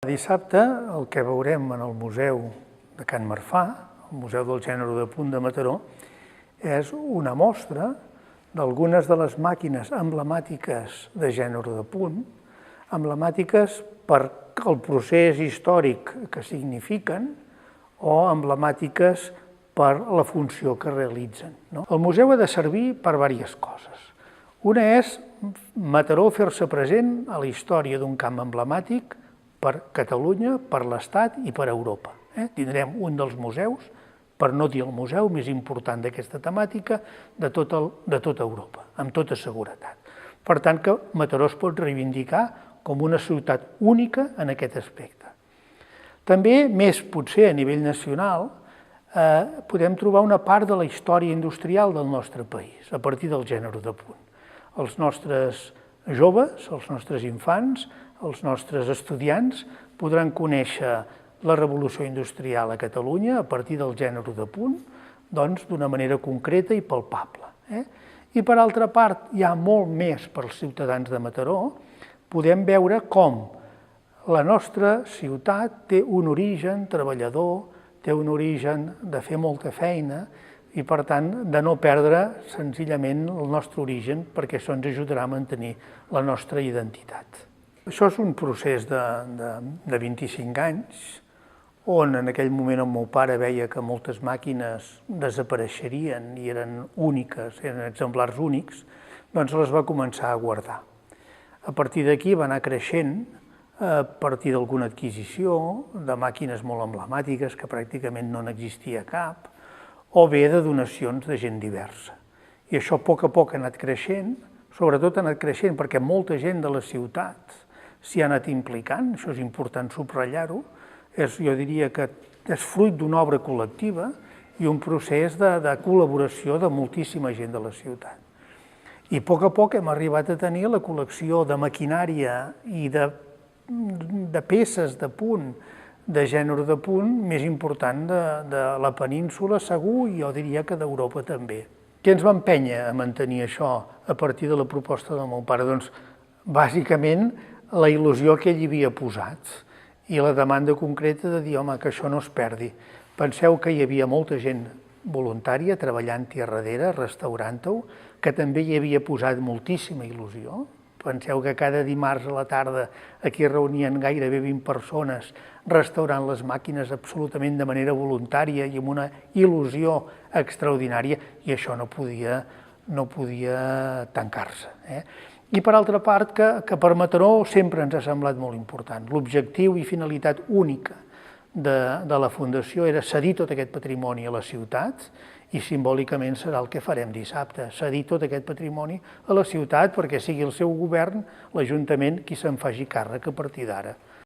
Dissabte el que veurem en el Museu de Can Marfà, el Museu del Gènere de Punt de Mataró, és una mostra d'algunes de les màquines emblemàtiques de gènere de punt, emblemàtiques per el procés històric que signifiquen o emblemàtiques per la funció que realitzen. El museu ha de servir per diverses coses. Una és Mataró fer-se present a la història d'un camp emblemàtic per Catalunya, per l'Estat i per Europa. Tindrem un dels museus, per no dir el museu més important d'aquesta temàtica, de tota Europa, amb tota seguretat. Per tant, que Mataró es pot reivindicar com una ciutat única en aquest aspecte. També, més potser a nivell nacional, podem trobar una part de la història industrial del nostre país, a partir del gènere de punt. Els nostres joves, els nostres infants, els nostres estudiants podran conèixer la revolució industrial a Catalunya a partir del gènere de punt, doncs d'una manera concreta i palpable. I per altra part, hi ha molt més per als ciutadans de Mataró, podem veure com la nostra ciutat té un origen treballador, té un origen de fer molta feina i, per tant, de no perdre senzillament el nostre origen, perquè això ens ajudarà a mantenir la nostra identitat. Això és un procés de 25 anys, on en aquell moment el meu pare veia que moltes màquines desapareixerien i eren úniques, eren exemplars únics, doncs les va començar a guardar. A partir d'aquí va anar creixent, a partir d'alguna adquisició, de màquines molt emblemàtiques, que pràcticament no n'existia cap, o bé de donacions de gent diversa. I això a poc ha anat creixent, sobretot ha anat creixent perquè molta gent de la ciutat s'hi ha anat implicant, això és important subratllar-ho, jo diria que és fruit d'una obra col·lectiva i un procés de col·laboració de moltíssima gent de la ciutat. I a poc hem arribat a tenir la col·lecció de maquinària i de peces de punt, de gènere de punt, més important de la península, segur, i jo diria que d'Europa també. Què ens va empènyer a mantenir això a partir de la proposta del meu pare? Doncs, bàsicament, la il·lusió que ell hi havia posat i la demanda concreta de dir, home, que això no es perdi. Penseu que hi havia molta gent voluntària treballant-hi a darrere, restaurant-ho, que també hi havia posat moltíssima il·lusió. Penseu que cada dimarts a la tarda aquí es reunien gairebé 20 persones restaurant les màquines absolutament de manera voluntària i amb una il·lusió extraordinària, i això no podia tancar-se. I per altra part, que per Mataró sempre ens ha semblat molt important. L'objectiu i finalitat única de la Fundació era cedir tot aquest patrimoni a la ciutat, i simbòlicament serà el que farem dissabte, cedir tot aquest patrimoni a la ciutat perquè sigui el seu govern, l'Ajuntament, qui se'n faci càrrec a partir d'ara.